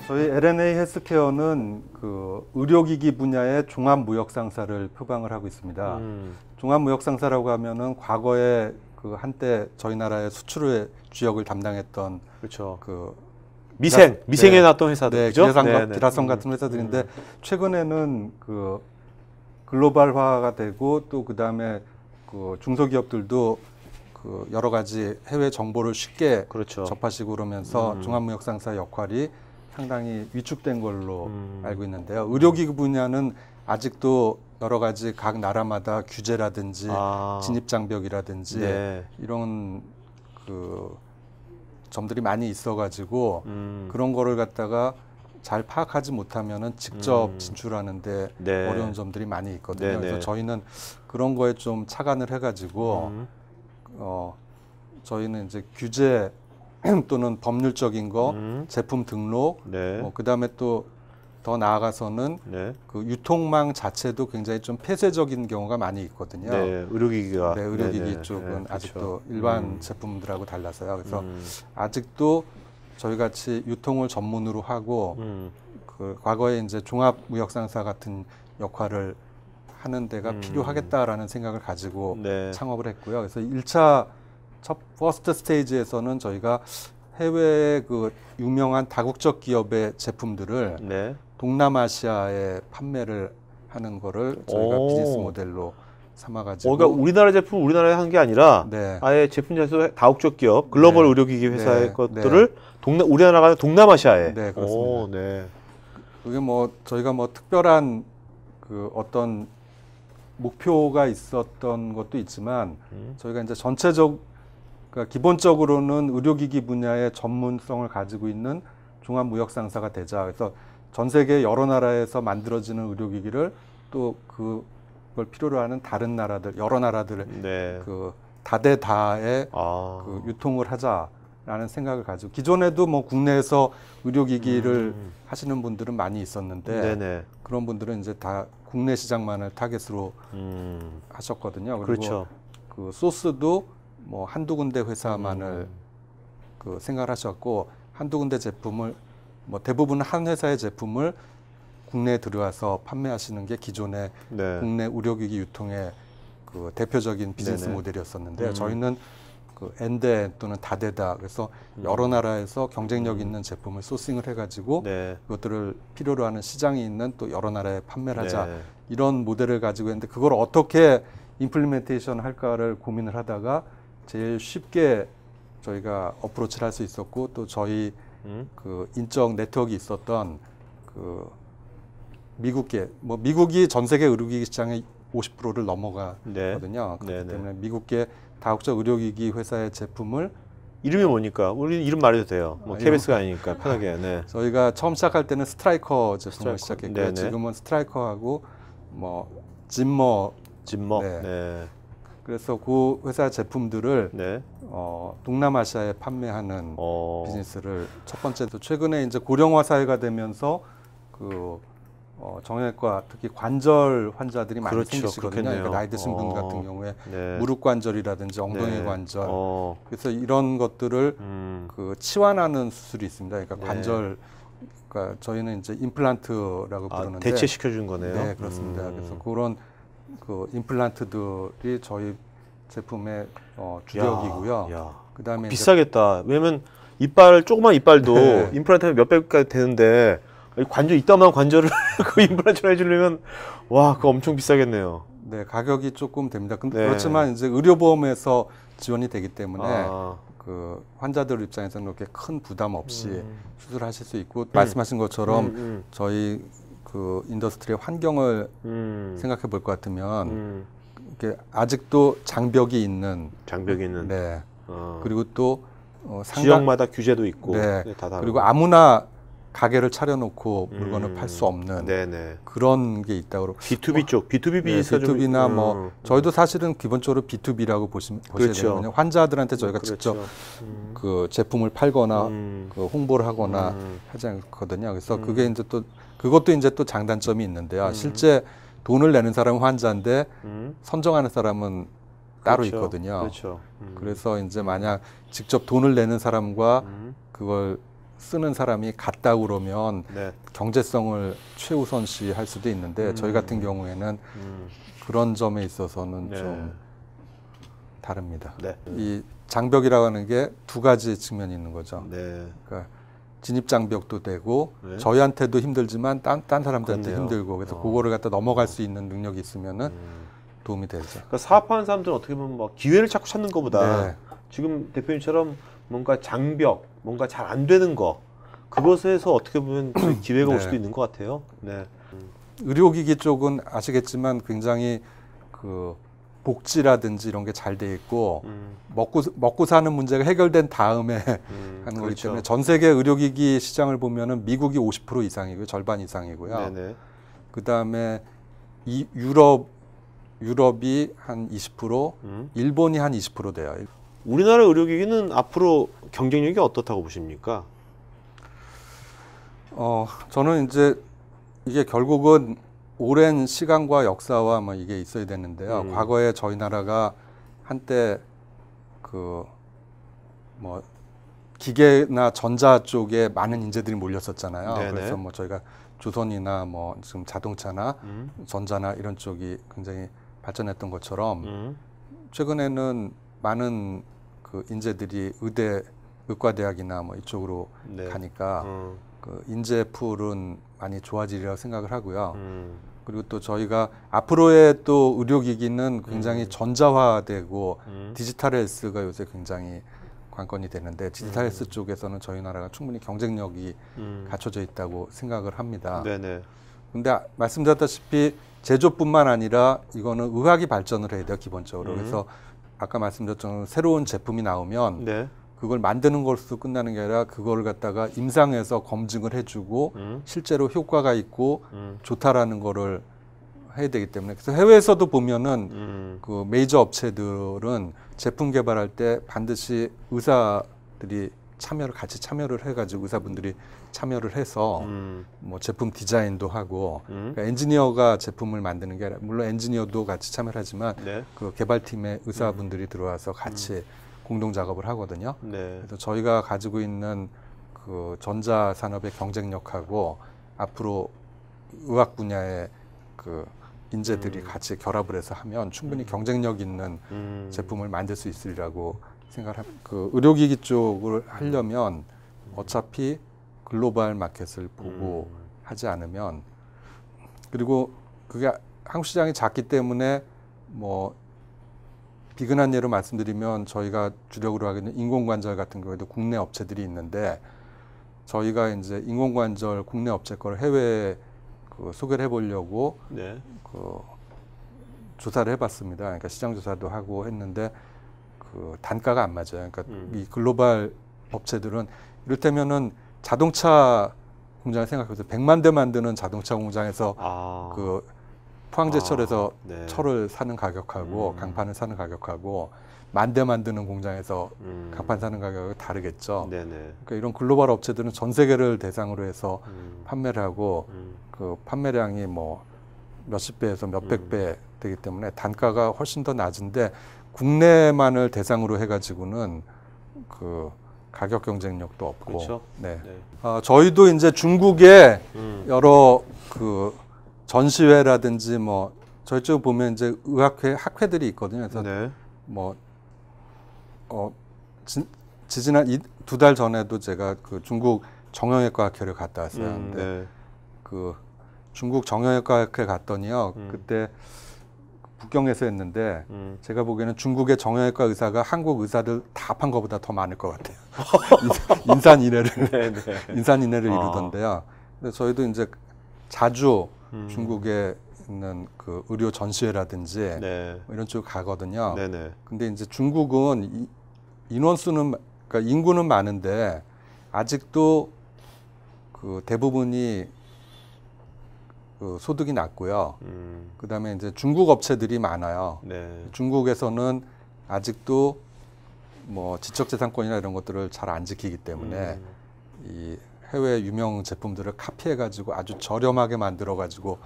저희 L&A 헬스케어는 그 의료기기 분야의 종합무역상사를 표방을 하고 있습니다. 종합무역상사라고 하면은 과거에 그 한때 저희 나라의 수출의 주역을 담당했던 그렇죠. 그 미생에 놨던 회사들, 네, 그죠? 기라성 같은 회사들인데 최근에는 그 글로벌화가 되고 또 그다음에 그 중소기업들도 그 여러 가지 해외 정보를 쉽게 그렇죠. 접하시고 그러면서 종합무역상사 역할이 상당히 위축된 걸로 알고 있는데요. 의료기기 분야는 아직도 여러 가지 각 나라마다 규제라든지 진입장벽이라든지 네. 이런 그 점들이 많이 있어가지고 그런 거를 갖다가 잘 파악하지 못하면은 직접 진출하는데 네. 어려운 점들이 많이 있거든요. 네네. 그래서 저희는 그런 거에 좀 착안을 해가지고 저희는 이제 규제 또는 법률적인 거, 제품 등록, 네. 그다음에 또 더 나아가서는 네. 그 유통망 자체도 굉장히 좀 폐쇄적인 경우가 많이 있거든요. 네. 의료기기가. 네, 의료기기 네네. 쪽은 네, 그렇죠. 아직도 일반 제품들하고 달라서요. 그래서 아직도 저희 같이 유통을 전문으로 하고 그 과거에 이제 종합무역상사 같은 역할을 하는 데가 필요하겠다라는 생각을 가지고 네. 창업을 했고요. 그래서 1차 퍼스트 스테이지에서는 저희가 해외의 그 유명한 다국적 기업의 제품들을 네. 동남아시아에 판매를 하는 거를 저희가 비즈니스 모델로 삼아가지고. 그러니까 우리나라 제품 우리나라에 한 게 아니라 네. 아예 제품 자체도 다국적 기업, 글로벌 네. 의료기기 회사의 네. 것들을 우리나라가 동남아시아에. 네, 그렇습니다. 네. 그게 뭐 저희가 뭐 특별한 그 어떤 목표가 있었던 것도 있지만 저희가 이제 그러니까 기본적으로는 의료기기 분야의 전문성을 가지고 있는 종합무역상사가 되자. 그래서 전 세계 여러 나라에서 만들어지는 의료기기를 또 그걸 필요로 하는 다른 나라들, 여러 나라들 네. 그 다대다에 그 유통을 하자라는 생각을 가지고 기존에도 뭐 국내에서 의료기기를 하시는 분들은 많이 있었는데 네네. 그런 분들은 이제 다 국내 시장만을 타겟으로 하셨거든요. 그리고 그렇죠. 그 소스도 뭐 한두 군데 회사만을 그 생각하셨고 한두 군데 제품을 뭐 대부분 한 회사의 제품을 국내에 들어와서 판매하시는 게 기존의 네. 국내 의료기기 유통의 그 대표적인 비즈니스 네네. 모델이었었는데 저희는 그 엔드 또는 다대다 그래서 여러 나라에서 경쟁력 있는 제품을 소싱을 해가지고 네. 그것들을 필요로 하는 시장이 있는 또 여러 나라에 판매를 하자 네. 이런 모델을 가지고 있는데 그걸 어떻게 임플리멘테이션 할까를 고민을 하다가 제일 쉽게 저희가 어프로치를 할 수 있었고 또 저희 그 인적 네트워크가 있었던 그 미국계 뭐 미국이 전 세계 의료기기 시장의 50%를 넘어가거든요. 네. 그렇기 때문에 미국계 다국적 의료기기 회사의 제품을 이름이 뭐니까? 우리 이름 말해도 돼요. 뭐 KBS가 아니니까 편하게. 네. 저희가 처음 시작할 때는 스트라이커 제품을 시작했고요. 네네. 지금은 스트라이커하고 뭐 짐머. 네. 네. 그래서 그 회사 제품들을 네. 동남아시아에 판매하는 비즈니스를 첫 번째 최근에 이제 고령화 사회가 되면서 그 정형외과 특히 관절 환자들이 많이 그렇죠. 생기시거든요. 그러니까 나이 드신 분 같은 경우에 네. 무릎 관절이라든지 엉덩이 네. 관절 그래서 이런 것들을 그 치환하는 수술이 있습니다. 그러니까 네. 관절 그러니까 저희는 이제 임플란트라고 부르는데 대체시켜 준 거네요. 네, 그렇습니다. 그래서 그런 그 임플란트들이 저희 제품의 주력이고요. 그다음에 비싸겠다. 왜냐면 조그만 이빨도 네. 임플란트 하면 몇백까지 되는데 관절 이따만 관절을 그 임플란트를 해주려면 와 그거 엄청 비싸겠네요. 네, 가격이 조금 됩니다. 근데 네. 그렇지만 이제 의료보험에서 지원이 되기 때문에 그 환자들 입장에서는 그렇게 큰 부담 없이 수술하실 수 있고 말씀하신 것처럼 저희 그 인더스트리의 환경을 생각해 볼 것 같으면 이렇게 아직도 장벽이 있는 네. 그리고 또 지역마다 규제도 있고 네. 다 다르고. 그리고 아무나 가게를 차려놓고 물건을 팔 수 없는 네네. 그런 게 있다고. B2B 쪽, B2B 비즈니스 네, B2B나 뭐 저희도 사실은 기본적으로 B2B라고 보셔야 그렇죠. 되거든요. 환자들한테 저희가 그렇죠. 직접 그 제품을 팔거나 그 홍보를 하거나 하지 않거든요. 그래서 그게 이제 또 그것도 이제 또 장단점이 있는데요. 실제 돈을 내는 사람은 환자인데 선정하는 사람은 따로 그렇죠. 있거든요. 그렇죠. 그래서 이제 만약 직접 돈을 내는 사람과 그걸 쓰는 사람이 같다 그러면 네. 경제성을 최우선시할 수도 있는데 저희 같은 경우에는 그런 점에 있어서는 네. 좀 다릅니다. 네. 이 장벽이라고 하는 게 두 가지 측면이 있는 거죠. 네. 그러니까 진입 장벽도 되고 네. 저희한테도 힘들지만 딴 사람들한테 그렇네요. 힘들고 그래서 그거를 갖다 넘어갈 수 있는 능력이 있으면은 도움이 되죠. 그러니까 사업하는 사람들은 어떻게 보면 뭐 기회를 자꾸 찾는 것보다 네. 지금 대표님처럼 뭔가 장벽, 뭔가 잘 안 되는 거 그것에서 어떻게 보면 좀 기회가 올 네. 수도 있는 것 같아요. 네. 의료기기 쪽은 아시겠지만 굉장히 그 복지라든지 이런 게 잘 돼 있고 먹고 사는 문제가 해결된 다음에 하는 거기 그렇죠. 때문에 전 세계 의료기기 시장을 보면은 미국이 50% 이상이고요, 절반 이상이고요. 네네. 그 다음에 유럽이 한 20%, 일본이 한 20% 돼요. 우리나라 의료기기는 앞으로 경쟁력이 어떻다고 보십니까? 저는 이제 이게 결국은 오랜 시간과 역사와 뭐 이게 있어야 되는데요. 과거에 저희 나라가 한때 그 뭐 기계나 전자 쪽에 많은 인재들이 몰렸었잖아요. 네네. 그래서 뭐 저희가 조선이나 뭐 지금 자동차나 전자나 이런 쪽이 굉장히 발전했던 것처럼 최근에는 많은 그 인재들이 의과대학이나 뭐 이쪽으로 네. 가니까 그 인재 풀은 많이 좋아지리라고 생각을 하고요. 그리고 또 저희가 앞으로의 또 의료기기는 굉장히 전자화되고 디지털 헬스가 요새 굉장히 관건이 되는데 디지털 헬스 쪽에서는 저희 나라가 충분히 경쟁력이 갖춰져 있다고 생각을 합니다. 네네. 근데 말씀드렸다시피 제조뿐만 아니라 이거는 의학이 발전을 해야 돼요, 기본적으로. 그래서 아까 말씀드렸던 새로운 제품이 나오면 네. 그걸 만드는 것으로 끝나는 게 아니라 그걸 갖다가 임상에서 검증을 해주고 실제로 효과가 있고 좋다라는 거를 해야 되기 때문에 그래서 해외에서도 보면은 그 메이저 업체들은 제품 개발할 때 반드시 의사들이 같이 참여를 해가지고 의사분들이 참여를 해서 뭐 제품 디자인도 하고 그러니까 엔지니어가 제품을 만드는 게 아니라 물론 엔지니어도 같이 참여를 하지만 네. 그 개발팀에 의사분들이 들어와서 같이 공동 작업을 하거든요. 네. 그래서 저희가 가지고 있는 그 전자 산업의 경쟁력하고 앞으로 의학 분야의 그 인재들이 같이 결합을 해서 하면 충분히 경쟁력 있는 제품을 만들 수 있으리라고 생각합니다. 그 의료기기 쪽을 하려면 어차피 글로벌 마켓을 보고 하지 않으면 그리고 그게 한국 시장이 작기 때문에 뭐 비근한 예로 말씀드리면 저희가 주력으로 하고 있는 인공관절 같은 경우에도 국내 업체들이 있는데 저희가 이제 인공관절 국내 업체 거를 해외에 그 소개를 해보려고 네. 그 조사를 해봤습니다. 그러니까 시장 조사도 하고 했는데 그 단가가 안 맞아요. 그러니까 이 글로벌 업체들은 이를테면은 자동차 공장을 생각해보세요. 100만 대 만드는 자동차 공장에서 그 포항제철에서 네. 철을 사는 가격하고 강판을 사는 가격하고 10,000대 만드는 공장에서 강판 사는 가격이 다르겠죠. 네네. 그러니까 이런 글로벌 업체들은 전 세계를 대상으로 해서 판매를 하고 그 판매량이 뭐 몇십 배에서 몇백 배 되기 때문에 단가가 훨씬 더 낮은데 국내만을 대상으로 해가지고는 그 가격 경쟁력도 없고. 그렇죠. 네. 네. 저희도 이제 중국에 여러 그 전시회라든지 뭐 저희 쪽 보면 이제 의학회 학회들이 있거든요. 그래서 네. 뭐 지지난 2달 전에도 제가 그 중국 정형외과 학회를 갔다 왔어요. 근데 네. 그 중국 정형외과 학회 갔더니요. 그때 북경에서 했는데 제가 보기에는 중국의 정형외과 의사가 한국 의사들 다 합한 것보다 더 많을 것 같아요. 인산인해를 네, 네. 인산인해를 이루던데요. 근데 저희도 이제 자주 중국에 있는 그 의료 전시회라든지 네. 뭐 이런 쪽 가거든요. 네네. 근데 이제 중국은 인원수는 그러니까 인구는 많은데 아직도 그 대부분이 그 소득이 낮고요. 그다음에 이제 중국 업체들이 많아요. 네. 중국에서는 아직도 뭐 지적재산권이나 이런 것들을 잘 안 지키기 때문에 이 해외 유명 제품들을 카피해가지고 아주 저렴하게 만들어가지고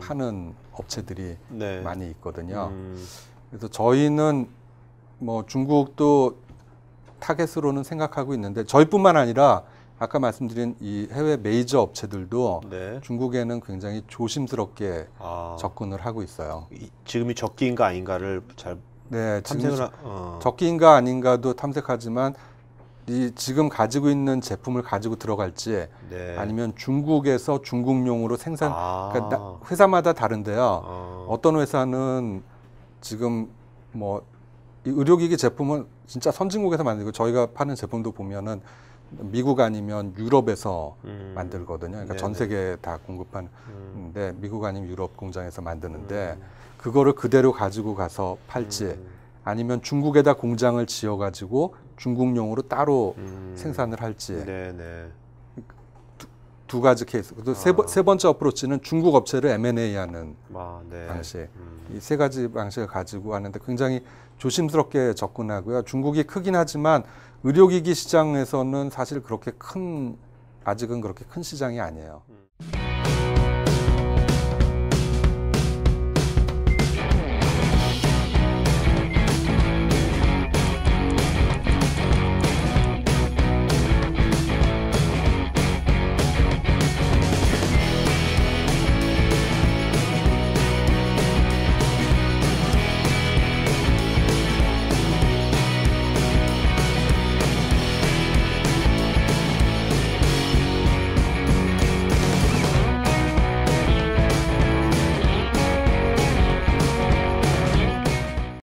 파는 업체들이 네. 많이 있거든요. 그래서 저희는 뭐 중국도 타겟으로는 생각하고 있는데 저희뿐만 아니라 아까 말씀드린 이 해외 메이저 업체들도 네. 중국에는 굉장히 조심스럽게 아, 접근을 하고 있어요. 지금이 적기인가 아닌가를 잘 네, 지금 탐색을 적기인가 아닌가도 탐색하지만 이 지금 가지고 있는 제품을 가지고 들어갈지 네. 아니면 중국에서 중국용으로 생산, 아. 그러니까 회사마다 다른데요. 어. 어떤 회사는 지금 뭐 이 의료기기 제품은 진짜 선진국에서 만들고 저희가 파는 제품도 보면은 미국 아니면 유럽에서 만들거든요. 그러니까 전 세계에 다 공급하는데 미국 아니면 유럽 공장에서 만드는데 그거를 그대로 가지고 가서 팔지 아니면 중국에다 공장을 지어가지고 중국용으로 따로 생산을 할지 네네. 두 가지 케이스. 또 세 번째 어프로치는 중국 업체를 M&A하는 아, 네. 방식. 이 세 가지 방식을 가지고 하는데 굉장히 조심스럽게 접근하고요. 중국이 크긴 하지만 의료기기 시장에서는 사실 그렇게 아직은 그렇게 큰 시장이 아니에요.